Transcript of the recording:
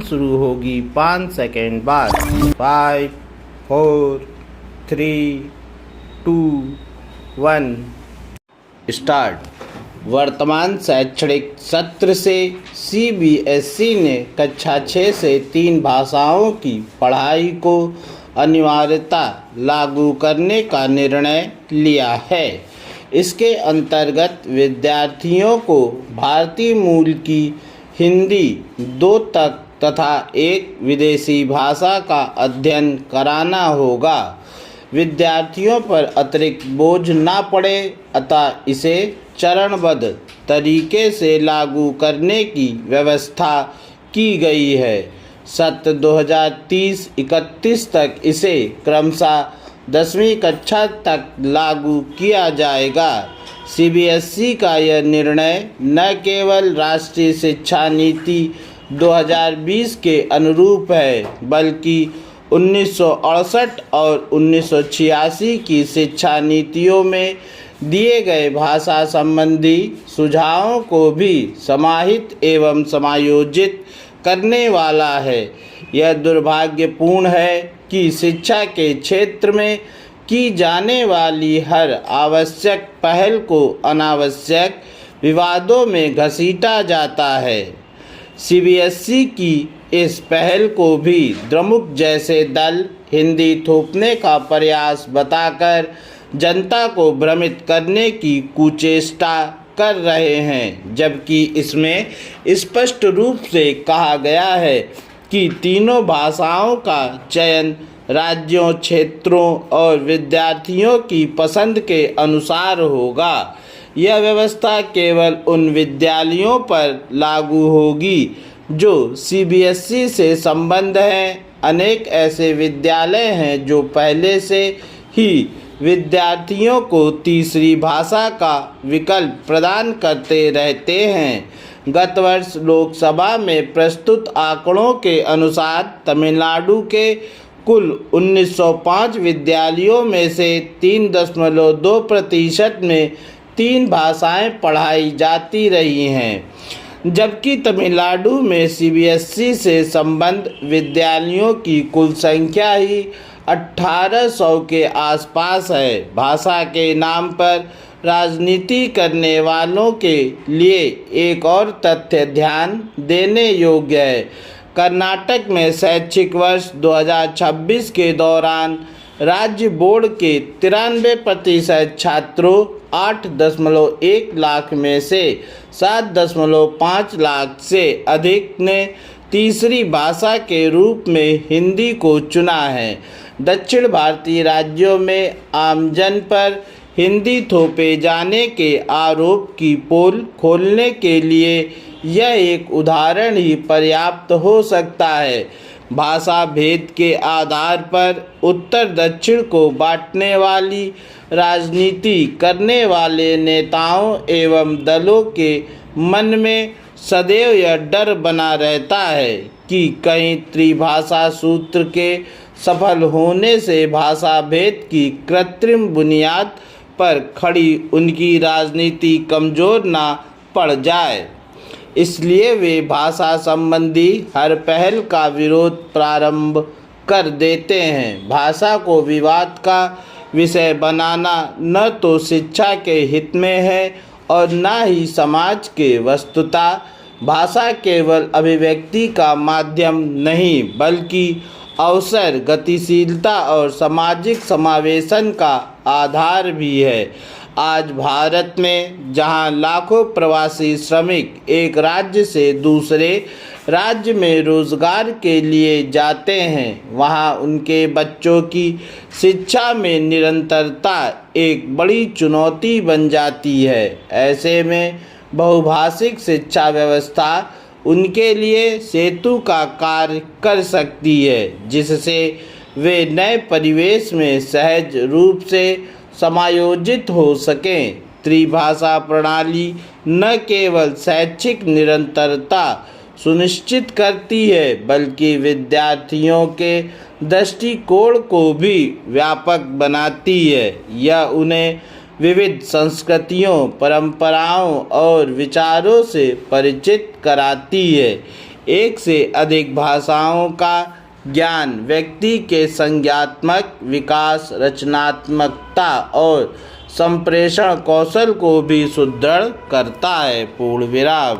शुरू होगी 5 सेकेंड बाद। 5, 4, 3, 2, 1 स्टार्ट। वर्तमान शैक्षणिक सत्र से सीबीएसई ने कक्षा 6 से 3 भाषाओं की पढ़ाई को अनिवार्यता लागू करने का निर्णय लिया है। इसके अंतर्गत विद्यार्थियों को भारतीय मूल की हिंदी 2 तक तथा एक विदेशी भाषा का अध्ययन कराना होगा। विद्यार्थियों पर अतिरिक्त बोझ न पड़े अतः इसे चरणबद्ध तरीके से लागू करने की व्यवस्था की गई है। सत्र 2030-31 तक इसे क्रमशः 10वीं कक्षा तक लागू किया जाएगा। सीबीएसई का यह निर्णय न केवल राष्ट्रीय शिक्षा नीति 2020 के अनुरूप है बल्कि 1968 और 1986 की शिक्षा नीतियों में दिए गए भाषा संबंधी सुझावों को भी समाहित एवं समायोजित करने वाला है। यह दुर्भाग्यपूर्ण है कि शिक्षा के क्षेत्र में की जाने वाली हर आवश्यक पहल को अनावश्यक विवादों में घसीटा जाता है। सीबीएसई की इस पहल को भी द्रमुक जैसे दल हिंदी थोपने का प्रयास बताकर जनता को भ्रमित करने की कुचेष्टा कर रहे हैं, जबकि इसमें स्पष्ट रूप से कहा गया है कि तीनों भाषाओं का चयन राज्यों, क्षेत्रों और विद्यार्थियों की पसंद के अनुसार होगा। यह व्यवस्था केवल उन विद्यालयों पर लागू होगी जो सीबीएसई से संबद्ध हैं। अनेक ऐसे विद्यालय हैं जो पहले से ही विद्यार्थियों को तीसरी भाषा का विकल्प प्रदान करते रहते हैं। गत वर्ष लोकसभा में प्रस्तुत आंकड़ों के अनुसार तमिलनाडु के कुल 1905 विद्यालयों में से 3.2% में 3 भाषाएं पढ़ाई जाती रही हैं, जबकि तमिलनाडु में सीबीएसई से संबद्ध विद्यालयों की कुल संख्या ही 1800 के आसपास है। भाषा के नाम पर राजनीति करने वालों के लिए एक और तथ्य ध्यान देने योग्य है। कर्नाटक में शैक्षिक वर्ष 2026 के दौरान राज्य बोर्ड के 93% छात्रों 8.1 लाख में से 7.5 लाख से अधिक ने तीसरी भाषा के रूप में हिंदी को चुना है। दक्षिण भारतीय राज्यों में आमजन पर हिंदी थोपे जाने के आरोप की पोल खोलने के लिए यह एक उदाहरण ही पर्याप्त हो सकता है। भाषा भेद के आधार पर उत्तर दक्षिण को बांटने वाली राजनीति करने वाले नेताओं एवं दलों के मन में सदैव यह डर बना रहता है कि कहीं त्रिभाषा सूत्र के सफल होने से भाषा भेद की कृत्रिम बुनियाद पर खड़ी उनकी राजनीति कमज़ोर ना पड़ जाए। इसलिए वे भाषा संबंधी हर पहल का विरोध प्रारंभ कर देते हैं। भाषा को विवाद का विषय बनाना न तो शिक्षा के हित में है और न ही समाज के। वस्तुतः भाषा केवल अभिव्यक्ति का माध्यम नहीं बल्कि अवसर, गतिशीलता और सामाजिक समावेशन का आधार भी है। आज भारत में जहां लाखों प्रवासी श्रमिक एक राज्य से दूसरे राज्य में रोजगार के लिए जाते हैं, वहां उनके बच्चों की शिक्षा में निरंतरता एक बड़ी चुनौती बन जाती है। ऐसे में बहुभाषिक शिक्षा व्यवस्था उनके लिए सेतु का कार्य कर सकती है, जिससे वे नए परिवेश में सहज रूप से समायोजित हो सकें। त्रिभाषा प्रणाली न केवल शैक्षिक निरंतरता सुनिश्चित करती है बल्कि विद्यार्थियों के दृष्टिकोण को भी व्यापक बनाती है। यह उन्हें विविध संस्कृतियों, परंपराओं और विचारों से परिचित कराती है। एक से अधिक भाषाओं का ज्ञान व्यक्ति के संज्ञानात्मक विकास, रचनात्मकता और संप्रेषण कौशल को भी सुदृढ़ करता है। पूर्ण विराम।